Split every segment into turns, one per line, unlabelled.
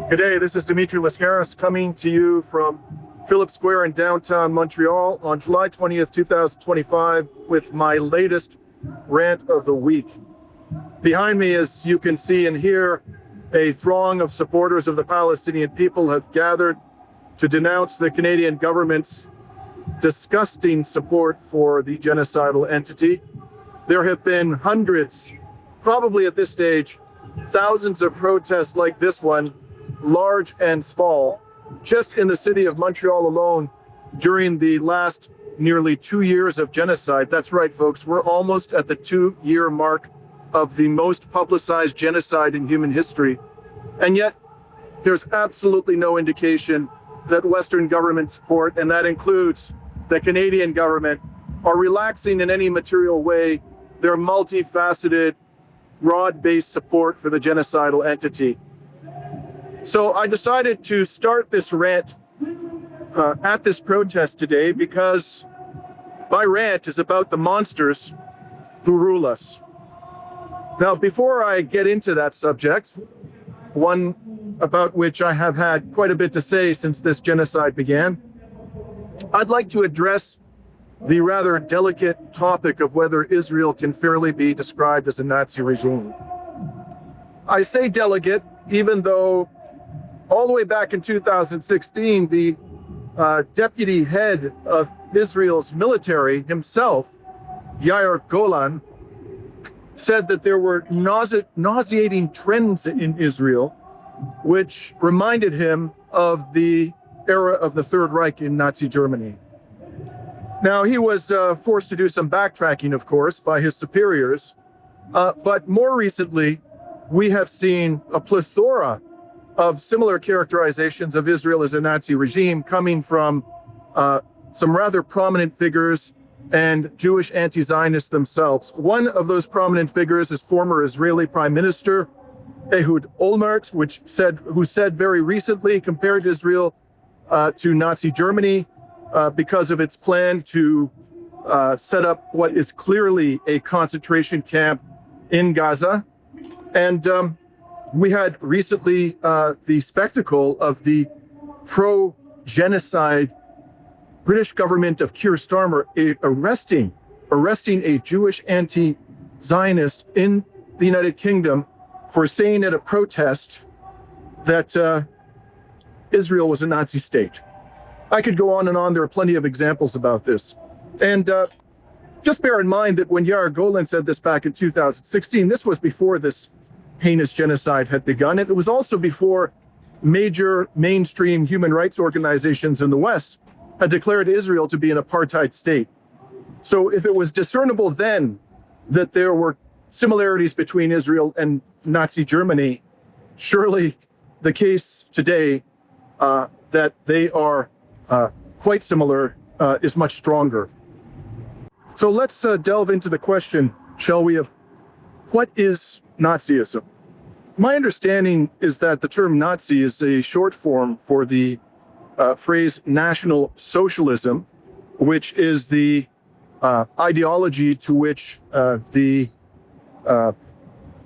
Good day, this is Dimitri Lascaris coming to you from Phillips Square in downtown Montreal on July 20th, 2025 with my latest rant of the week. Behind me, as you can see and hear, a throng of supporters of the Palestinian people have gathered to denounce the Canadian government's disgusting support for the genocidal entity. There have been hundreds, probably at this stage, thousands of protests like this one, large and small, just in the city of Montreal alone during the last nearly 2 years of genocide. That's right, folks, we're almost at the 2-year mark of the most publicized genocide in human history. And yet, there's absolutely no indication that Western government support, and that includes the Canadian government, are relaxing in any material way their multifaceted, broad-based support for the genocidal entity. So I decided to start this rant at this protest today because my rant is about the monsters who rule us. Now, before I get into that subject, one about which I have had quite a bit to say since this genocide began, I'd like to address the rather delicate topic of whether Israel can fairly be described as a Nazi regime. I say delicate, even though all the way back in 2016, the deputy head of Israel's military himself, Yair Golan, said that there were nauseating trends in Israel, which reminded him of the era of the Third Reich in Nazi Germany. Now, he was forced to do some backtracking, of course, by his superiors. But more recently, we have seen a plethora of similar characterizations of Israel as a Nazi regime coming from some rather prominent figures and Jewish anti-Zionists themselves. One of those prominent figures is former Israeli Prime Minister Ehud Olmert, who said very recently compared Israel to Nazi Germany because of its plan to set up what is clearly a concentration camp in Gaza. And we had recently the spectacle of the pro-genocide British government of Keir Starmer arresting a Jewish anti-Zionist in the United Kingdom for saying at a protest that Israel was a Nazi state. I could go on and on. There are plenty of examples about this. And just bear in mind that when Yair Golan said this back in 2016, this was before this heinous genocide had begun. And it was also before major mainstream human rights organizations in the West had declared Israel to be an apartheid state. So if it was discernible then that there were similarities between Israel and Nazi Germany, surely the case today that they are quite similar is much stronger. So let's delve into the question, shall we, of what is Nazism? My understanding is that the term Nazi is a short form for the phrase National Socialism, which is the ideology to which the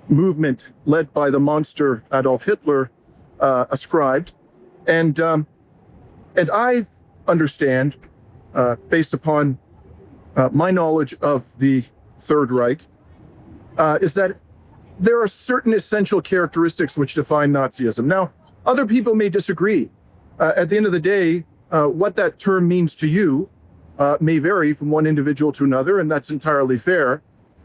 movement led by the monster Adolf Hitler ascribed. And I understand, based upon my knowledge of the Third Reich, is that there are certain essential characteristics which define Nazism. Now, other people may disagree. At the end of the day, what that term means to you may vary from one individual to another, and that's entirely fair.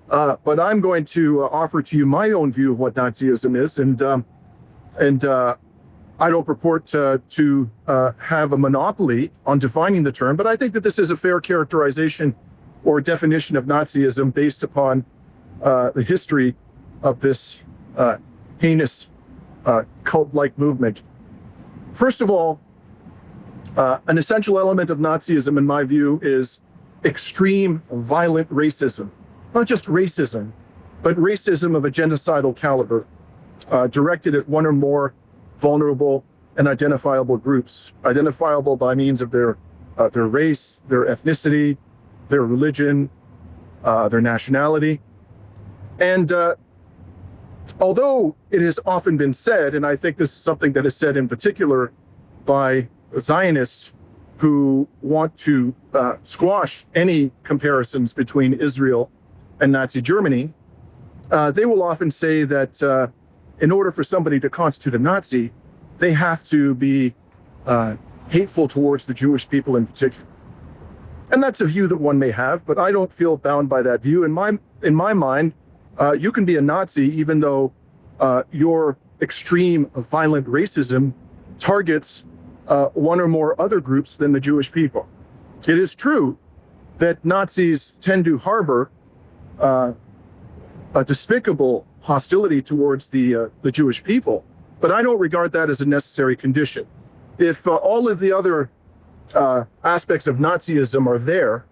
But I'm going to offer to you my own view of what Nazism is, and I don't purport to have a monopoly on defining the term, but I think that this is a fair characterization or definition of Nazism based upon the history of this heinous cult-like movement. First of all, an essential element of Nazism, in my view, is extreme violent racism. Not just racism, but racism of a genocidal caliber, directed at one or more vulnerable and identifiable groups, identifiable by means of their race, their ethnicity, their religion, their nationality. And Although it has often been said, and I think this is something that is said in particular by Zionists who want to squash any comparisons between Israel and Nazi Germany, they will often say that in order for somebody to constitute a Nazi, they have to be hateful towards the Jewish people in particular. And that's a view that one may have, but I don't feel bound by that view. In my mind, you can be a Nazi even though your extreme violent racism targets one or more other groups than the Jewish people. It is true that Nazis tend to harbor a despicable hostility towards the Jewish people, but I don't regard that as a necessary condition. If all of the other aspects of Nazism are there,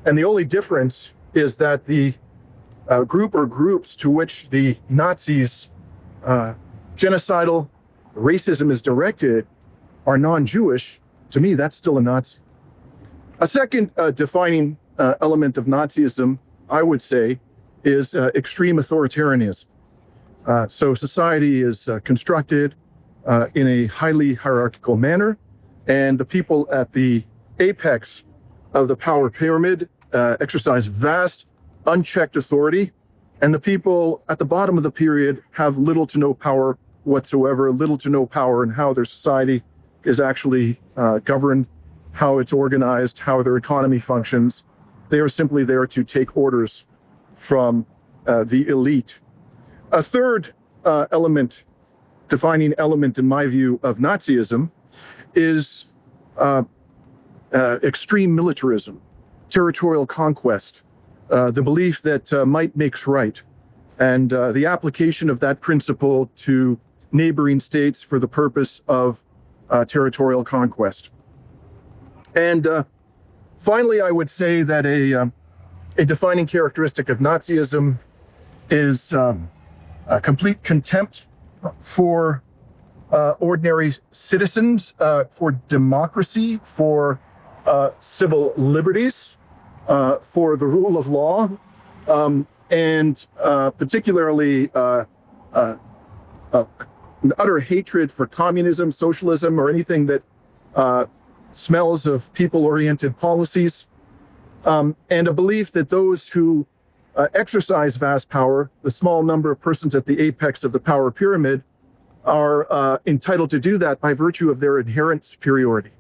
and the only difference is that the group or groups to which the Nazis' genocidal racism is directed are non-Jewish, to me, that's still a Nazi. A second defining element of Nazism, I would say, is extreme authoritarianism. So society is constructed in a highly hierarchical manner, and the people at the apex of the power pyramid exercise vast, unchecked authority, and the people at the bottom of the pyramid have little to no power whatsoever, little to no power in how their society is actually governed, how it's organized, how their economy functions. They are simply there to take orders from the elite. A third defining element in my view of Nazism is extreme militarism, territorial conquest, the belief that might makes right, and the application of that principle to neighboring states for the purpose of territorial conquest. And finally, I would say that a defining characteristic of Nazism is a complete contempt for ordinary citizens, for democracy, for civil liberties, for the rule of law, and particularly an utter hatred for communism, socialism, or anything that smells of people-oriented policies, and a belief that those who exercise vast power, the small number of persons at the apex of the power pyramid, are entitled to do that by virtue of their inherent superiority.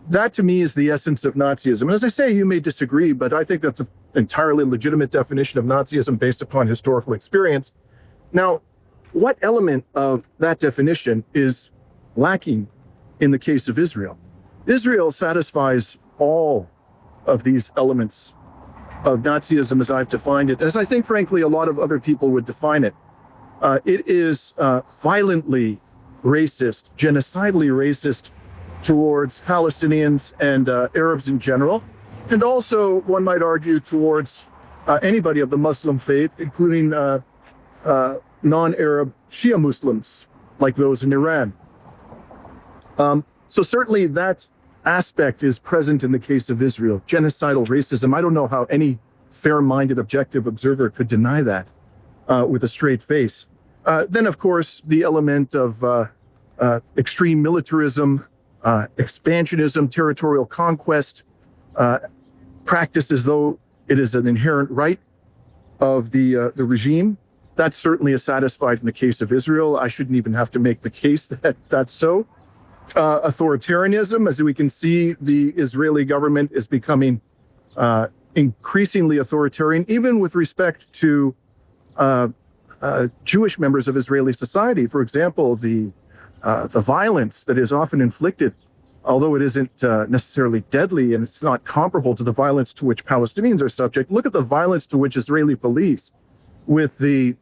That, to me, is the essence of Nazism. And as I say, you may disagree, but I think that's an entirely legitimate definition of Nazism based upon historical experience. Now, what element of that definition is lacking in the case of Israel? Israel satisfies all of these elements of Nazism as I've defined it, as I think, frankly, a lot of other people would define it. It is violently racist, genocidally racist towards Palestinians and Arabs in general, and also, one might argue, towards anybody of the Muslim faith, including non-Arab Shia Muslims, like those in Iran. So certainly that aspect is present in the case of Israel, genocidal racism. I don't know how any fair-minded, objective observer could deny that with a straight face. Then, of course, the element of extreme militarism, expansionism, territorial conquest, practiced as though it is an inherent right of the regime. That certainly is satisfied in the case of Israel. I shouldn't even have to make the case that that's so. Authoritarianism, as we can see, the Israeli government is becoming increasingly authoritarian, even with respect to Jewish members of Israeli society. For example, the violence that is often inflicted, although it isn't necessarily deadly and it's not comparable to the violence to which Palestinians are subject. Look at the violence to which Israeli police, with the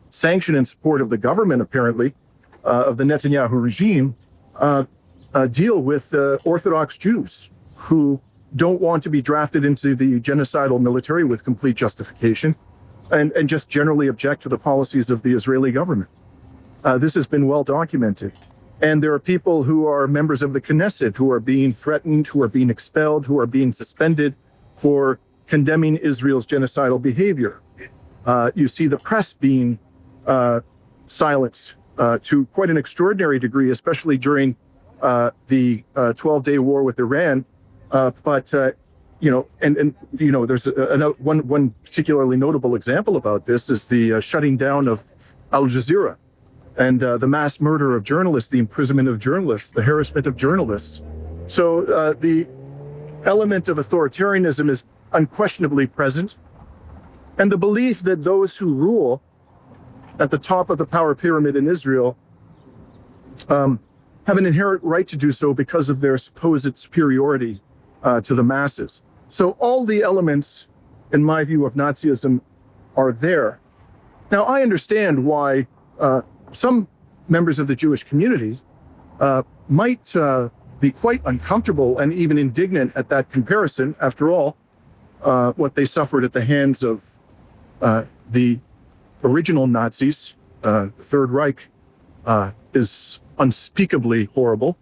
sanction and support of the government, apparently, of the Netanyahu regime, deal with Orthodox Jews who don't want to be drafted into the genocidal military with complete justification, and just generally object to the policies of the Israeli government. This has been well documented. And there are people who are members of the Knesset who are being threatened, who are being expelled, who are being suspended for condemning Israel's genocidal behavior. You see the press being silenced to quite an extraordinary degree, especially during the 12-day war with Iran. There's one particularly notable example about this is the shutting down of Al Jazeera and the mass murder of journalists, the imprisonment of journalists, the harassment of journalists. So the element of authoritarianism is unquestionably present. And the belief that those who rule at the top of the power pyramid in Israel have an inherent right to do so because of their supposed superiority to the masses. So all the elements, in my view, of Nazism are there. Now, I understand why some members of the Jewish community might be quite uncomfortable and even indignant at that comparison. After all, what they suffered at the hands of the original Nazis, the Third Reich, is unspeakably horrible.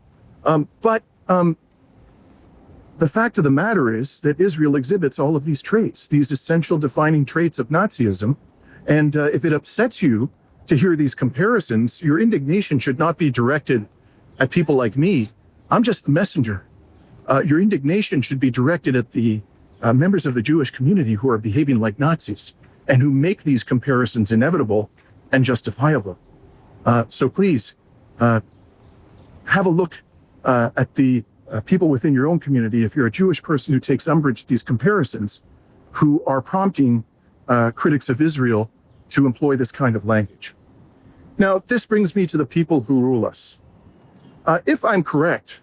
But the fact of the matter is that Israel exhibits all of these traits, these essential defining traits of Nazism. And if it upsets you to hear these comparisons, your indignation should not be directed at people like me. I'm just the messenger. Your indignation should be directed at the members of the Jewish community who are behaving like Nazis and who make these comparisons inevitable and justifiable. So please, have a look at the people within your own community, if you're a Jewish person who takes umbrage at these comparisons, who are prompting critics of Israel to employ this kind of language. Now, this brings me to the people who rule us. If I'm correct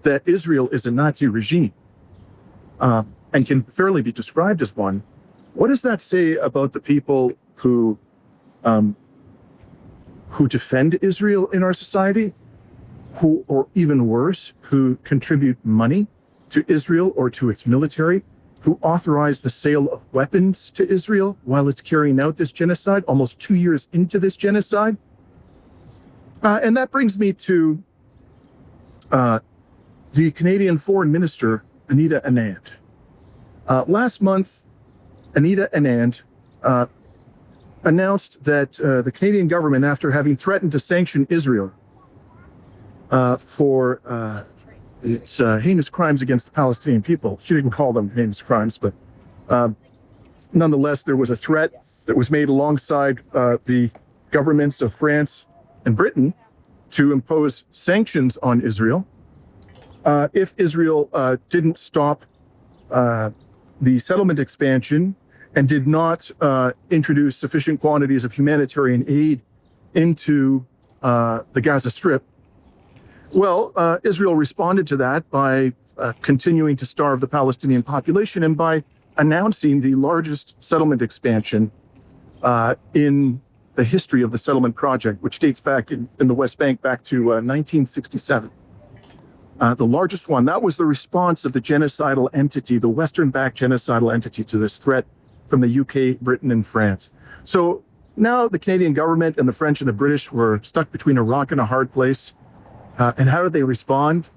that Israel is a Nazi regime and can fairly be described as one, what does that say about the people who defend Israel in our society, who, or even worse, who contribute money to Israel or to its military, who authorize the sale of weapons to Israel while it's carrying out this genocide, almost 2 years into this genocide? And that brings me to the Canadian Foreign Minister, Anita Anand. Last month, Anita Anand announced that the Canadian government, after having threatened to sanction Israel for its heinous crimes against the Palestinian people. She didn't call them heinous crimes, but nonetheless, there was a threat that was made alongside the governments of France and Britain to impose sanctions on Israel if Israel didn't stop the settlement expansion and did not introduce sufficient quantities of humanitarian aid into the Gaza Strip. Well, Israel responded to that by continuing to starve the Palestinian population and by announcing the largest settlement expansion in the history of the settlement project, which dates back in the West Bank back to 1967. The largest one. That was the response of the genocidal entity, the Western-backed genocidal entity, to this threat from the UK, Britain, and France. So now the Canadian government and the French and the British were stuck between a rock and a hard place. And how did they respond?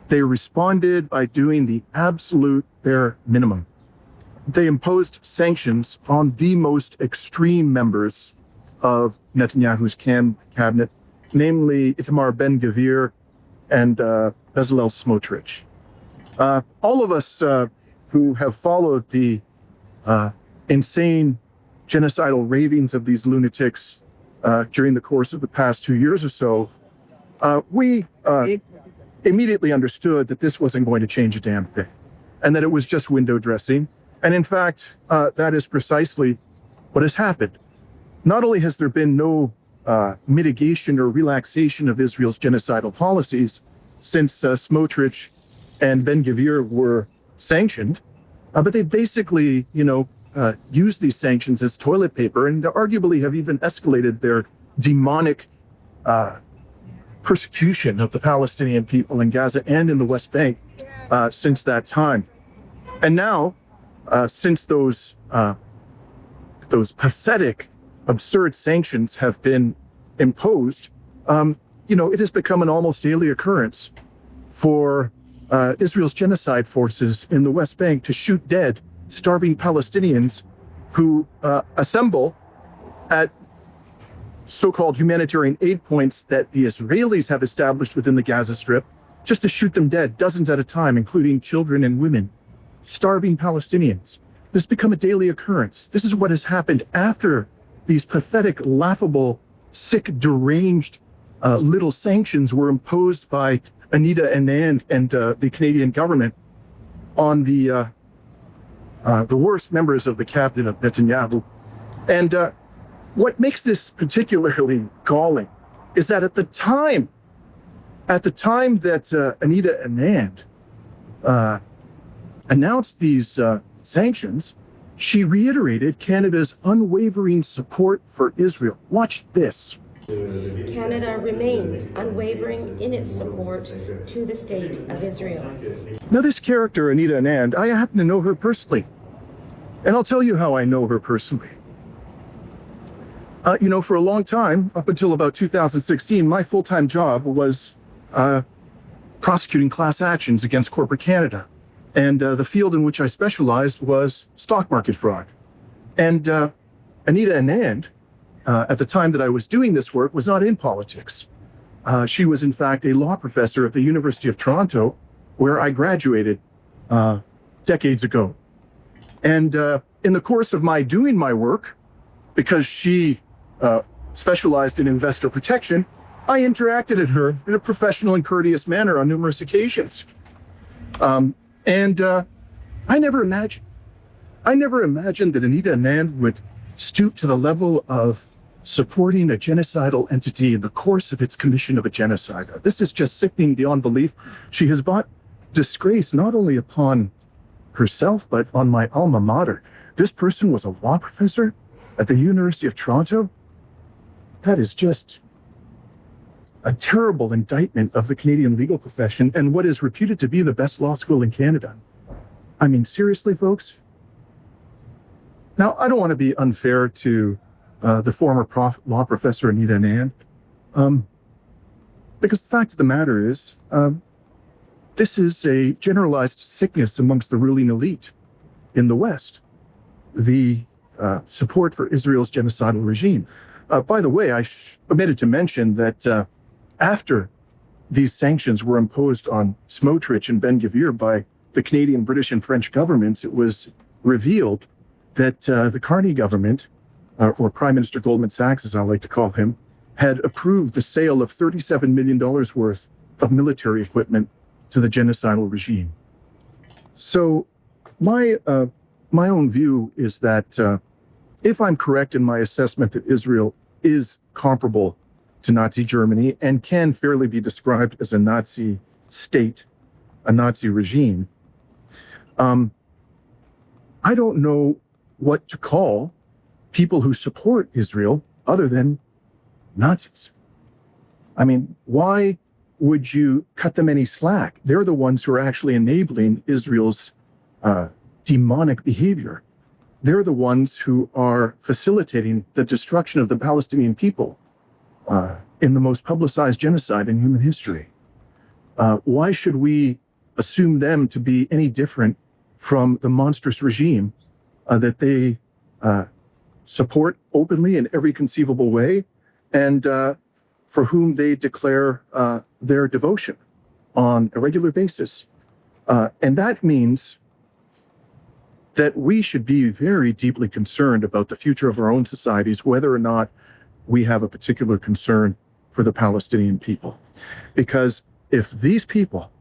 They responded by doing the absolute bare minimum. They imposed sanctions on the most extreme members of Netanyahu's cabinet, namely Itamar Ben-Gvir and Bezalel Smotrich. All of us who have followed the insane genocidal ravings of these lunatics during the course of the past 2 years or so, we immediately understood that this wasn't going to change a damn thing, and that it was just window dressing. And in fact, that is precisely what has happened. Not only has there been no mitigation or relaxation of Israel's genocidal policies since Smotrich and Ben-Gvir were sanctioned, but they basically, used these sanctions as toilet paper and arguably have even escalated their demonic persecution of the Palestinian people in Gaza and in the West Bank since that time. And now, since those pathetic, absurd sanctions have been imposed, it has become an almost daily occurrence for Israel's genocide forces in the West Bank to shoot dead starving Palestinians who assemble at so-called humanitarian aid points that the Israelis have established within the Gaza Strip, just to shoot them dead, dozens at a time, including children and women, starving Palestinians. This has become a daily occurrence. This is what has happened after these pathetic, laughable, sick, deranged little sanctions were imposed by Anita Anand and the Canadian government on the worst members of the cabinet of Netanyahu. And what makes this particularly galling is that at the time that Anita Anand announced these sanctions, she reiterated Canada's unwavering support for Israel. Watch this.
Canada remains unwavering in its support to the state of Israel.
Now, this character, Anita Anand, I happen to know her personally. And I'll tell you how I know her personally. For a long time, up until about 2016, my full-time job was prosecuting class actions against corporate Canada. And the field in which I specialized was stock market fraud. And Anita Anand, at the time that I was doing this work, was not in politics. She was, in fact, a law professor at the University of Toronto, where I graduated decades ago. And in the course of my doing my work, because she specialized in investor protection, I interacted with her in a professional and courteous manner on numerous occasions. And I never imagined that Anita Anand would stoop to the level of supporting a genocidal entity in the course of its commission of a genocide. This is just sickening beyond belief. She has brought disgrace not only upon herself, but on my alma mater. This person was a law professor at the University of Toronto. That is just a terrible indictment of the Canadian legal profession and what is reputed to be the best law school in Canada. I mean, seriously, folks? Now, I don't want to be unfair to the former law professor Anita Anand, because the fact of the matter is, this is a generalized sickness amongst the ruling elite in the West, the support for Israel's genocidal regime. By the way, I omitted to mention that after these sanctions were imposed on Smotrich and Ben-Gvir by the Canadian, British, and French governments, it was revealed that the Carney government, or Prime Minister Goldman Sachs, as I like to call him, had approved the sale of $37 million worth of military equipment to the genocidal regime. So my own view is that if I'm correct in my assessment that Israel is comparable to Nazi Germany and can fairly be described as a Nazi state, a Nazi regime, I don't know what to call people who support Israel other than Nazis. I mean, why would you cut them any slack? They're the ones who are actually enabling Israel's demonic behavior. They're the ones who are facilitating the destruction of the Palestinian people in the most publicized genocide in human history. Why should we assume them to be any different from the monstrous regime that they support openly in every conceivable way, and for whom they declare their devotion on a regular basis? And that means that we should be very deeply concerned about the future of our own societies, whether or not we have a particular concern for the Palestinian people. Because if these people,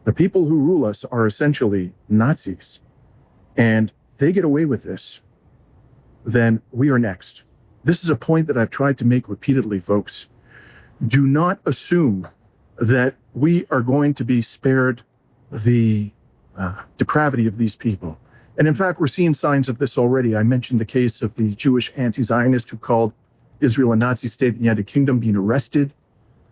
the people who rule us, are essentially Nazis, and they get away with this, then we are next. This is a point that I've tried to make repeatedly, folks. Do not assume that we are going to be spared the depravity of these people. And in fact, we're seeing signs of this already. I mentioned the case of the Jewish anti-Zionist who called Israel a Nazi state in the United Kingdom being arrested.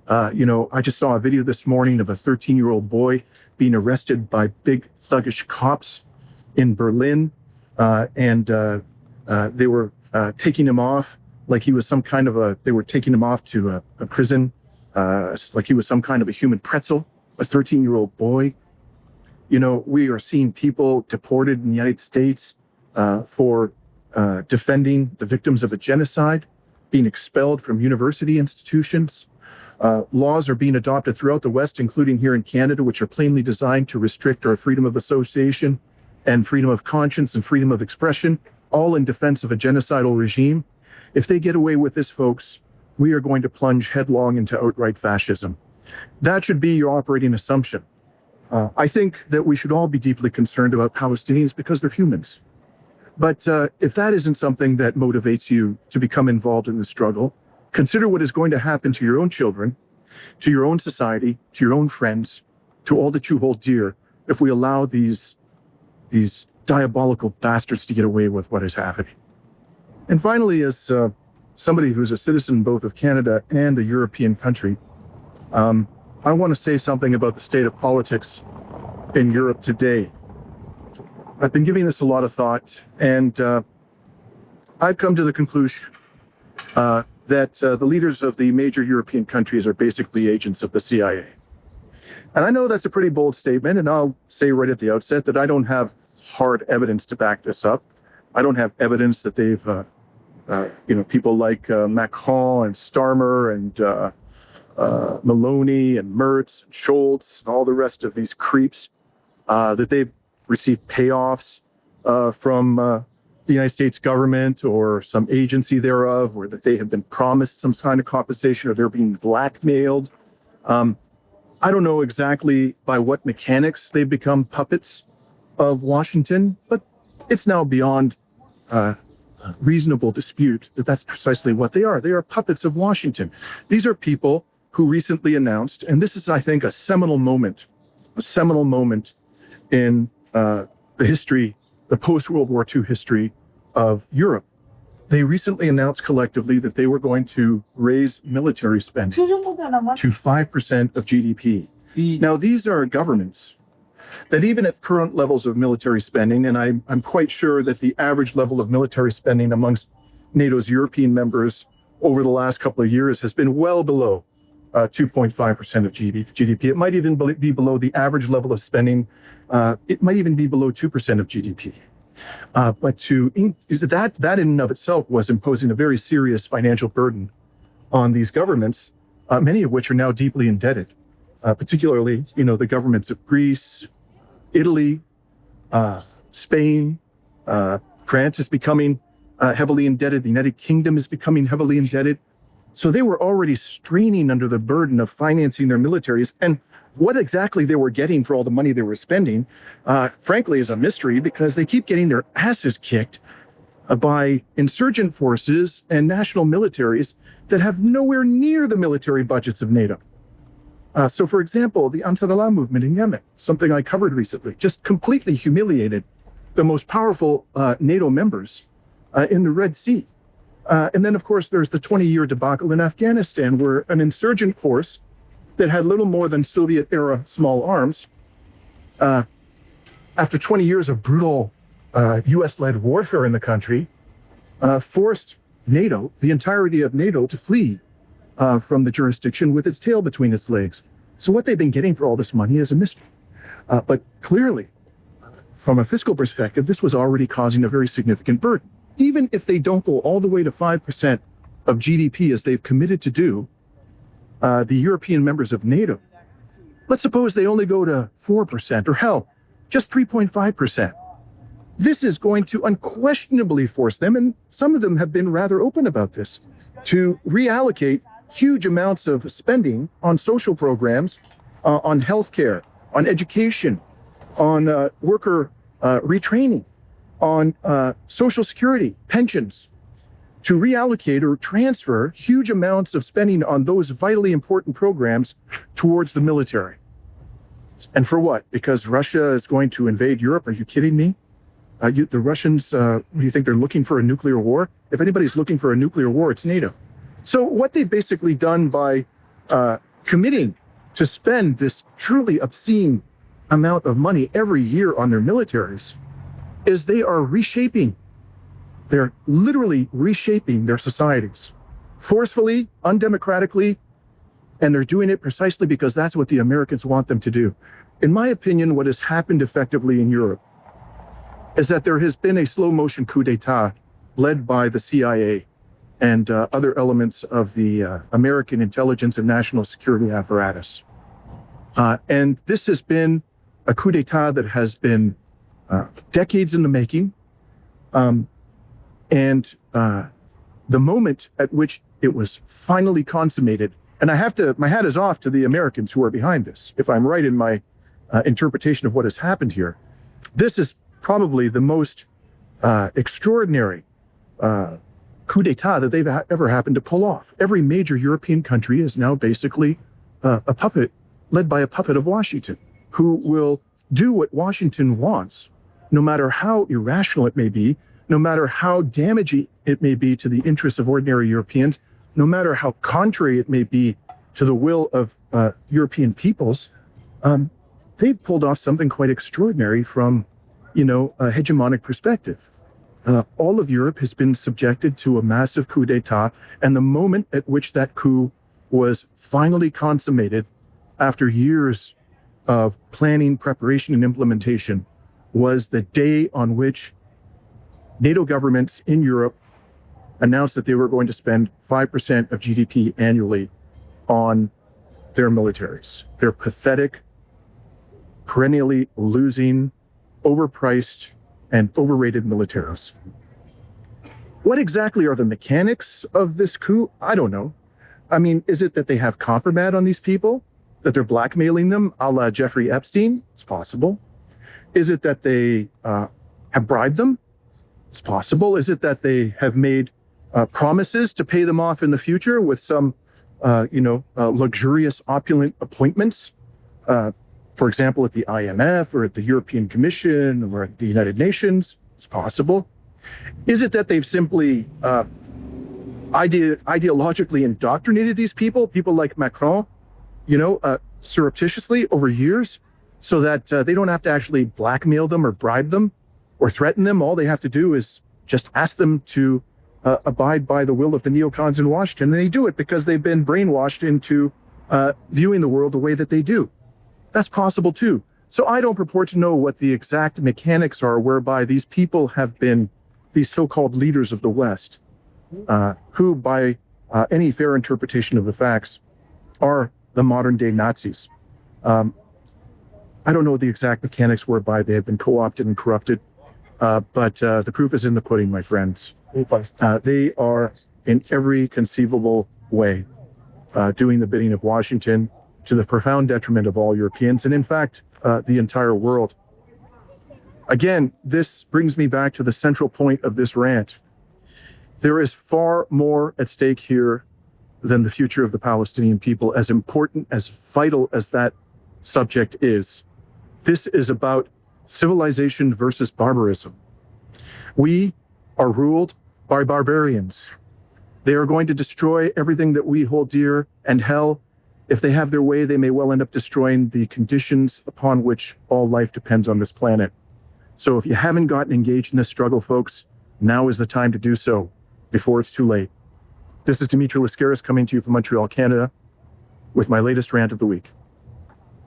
I just saw a video this morning of a 13-year-old boy being arrested by big thuggish cops in Berlin. And they were taking him off like he was some kind of they were taking him off to a prison, like he was some kind of a human pretzel, a 13-year-old boy. We are seeing people deported in the United States for defending the victims of a genocide, being expelled from university institutions. Laws are being adopted throughout the West, including here in Canada, which are plainly designed to restrict our freedom of association and freedom of conscience and freedom of expression, all in defense of a genocidal regime. If they get away with this, folks, we are going to plunge headlong into outright fascism. That should be your operating assumption. I think that we should all be deeply concerned about Palestinians because they're humans. But if that isn't something that motivates you to become involved in the struggle, consider what is going to happen to your own children, to your own society, to your own friends, to all that you hold dear, if we allow these diabolical bastards to get away with what is happening. And finally, as somebody who's a citizen both of Canada and a European country, I want to say something about the state of politics in Europe today. I've been giving this a lot of thought, and I've come to the conclusion that the leaders of the major European countries are basically agents of the CIA. And I know that's a pretty bold statement, and I'll say right at the outset that I don't have hard evidence to back this up. I don't have evidence that they've, people like Macron and Starmer and Maloney and Merz and Scholz and all the rest of these creeps, that they've received payoffs from the United States government or some agency thereof, or that they have been promised some kind of compensation, or they're being blackmailed. I don't know exactly by what mechanics they've become puppets of Washington, but it's now beyond reasonable dispute that that's precisely what they are. They are puppets of Washington. These are people who recently announced, and this is, I think, a seminal moment in the history, the post-World War II history of Europe. They recently announced collectively that they were going to raise military spending to 5% of GDP. Now, these are governments that even at current levels of military spending, and I'm quite sure that the average level of military spending amongst NATO's European members over the last couple of years has been well below 2.5% of GDP. It might even be below the average level of spending. It might even be below 2% of GDP. But that in and of itself was imposing a very serious financial burden on these governments, many of which are now deeply indebted, particularly, the governments of Greece, Italy, Spain. France is becoming heavily indebted. The United Kingdom is becoming heavily indebted. So they were already straining under the burden of financing their militaries. And what exactly they were getting for all the money they were spending, frankly, is a mystery, because they keep getting their asses kicked by insurgent forces and national militaries that have nowhere near the military budgets of NATO. So, for example, the Ansar Allah movement in Yemen, something I covered recently, just completely humiliated the most powerful NATO members in the Red Sea. And then, of course, there's the 20-year debacle in Afghanistan, where an insurgent force that had little more than Soviet-era small arms, after 20 years of brutal U.S.-led warfare in the country, forced NATO, the entirety of NATO, to flee from the jurisdiction with its tail between its legs. So what they've been getting for all this money is a mystery. But clearly, from a fiscal perspective, this was already causing a very significant burden. Even if they don't go all the way to 5% of GDP as they've committed to do, the European members of NATO, let's suppose they only go to 4%, or hell, just 3.5%. This is going to unquestionably force them, and some of them have been rather open about this, to reallocate huge amounts of spending on social programs, on healthcare, on education, on worker retraining, on social security, pensions, to reallocate or transfer huge amounts of spending on those vitally important programs towards the military. And for what? Because Russia is going to invade Europe? Are you kidding me? The Russians, do you think they're looking for a nuclear war? If anybody's looking for a nuclear war, it's NATO. So what they've basically done by committing to spend this truly obscene amount of money every year on their militaries is they are they're literally reshaping their societies forcefully, undemocratically, and they're doing it precisely because that's what the Americans want them to do. In my opinion, what has happened effectively in Europe is that there has been a slow motion coup d'etat led by the CIA and other elements of the American intelligence and national security apparatus. And this has been a coup d'etat that has been decades in the making. And the moment at which it was finally consummated, and my hat is off to the Americans who are behind this. If I'm right in my interpretation of what has happened here, this is probably the most extraordinary coup d'etat that they've ever happened to pull off. Every major European country is now basically a puppet led by a puppet of Washington, who will do what Washington wants, no matter how irrational it may be, no matter how damaging it may be to the interests of ordinary Europeans, no matter how contrary it may be to the will of European peoples. They've pulled off something quite extraordinary from, a hegemonic perspective. All of Europe has been subjected to a massive coup d'etat, and the moment at which that coup was finally consummated, after years of planning, preparation, and implementation, was the day on which NATO governments in Europe announced that they were going to spend 5% of GDP annually on their militaries. Their pathetic, perennially losing, overpriced, and overrated militaries. What exactly are the mechanics of this coup? I don't know. I mean, is it that they have compromat on these people? That they're blackmailing them a la Jeffrey Epstein? It's possible. Is it that they have bribed them? It's possible. Is it that they have made promises to pay them off in the future with some, luxurious, opulent appointments? For example, at the IMF or at the European Commission or at the United Nations? It's possible. Is it that they've simply ideologically indoctrinated these people like Macron, surreptitiously over years, so that they don't have to actually blackmail them or bribe them or threaten them? All they have to do is just ask them to abide by the will of the neocons in Washington. And they do it because they've been brainwashed into viewing the world the way that they do. That's possible too. So I don't purport to know what the exact mechanics are whereby these people have been these so-called leaders of the West, who by any fair interpretation of the facts are the modern day Nazis. I don't know the exact mechanics whereby they have been co-opted and corrupted, but the proof is in the pudding, my friends. They are in every conceivable way doing the bidding of Washington, to the profound detriment of all Europeans, and in fact, the entire world. Again, this brings me back to the central point of this rant. There is far more at stake here than the future of the Palestinian people, as important, as vital as that subject is. This is about civilization versus barbarism. We are ruled by barbarians. They are going to destroy everything that we hold dear, and hell, if they have their way, they may well end up destroying the conditions upon which all life depends on this planet. So if you haven't gotten engaged in this struggle, folks, now is the time to do so before it's too late. This is Dimitri Lascaris coming to you from Montreal, Canada, with my latest rant of the week.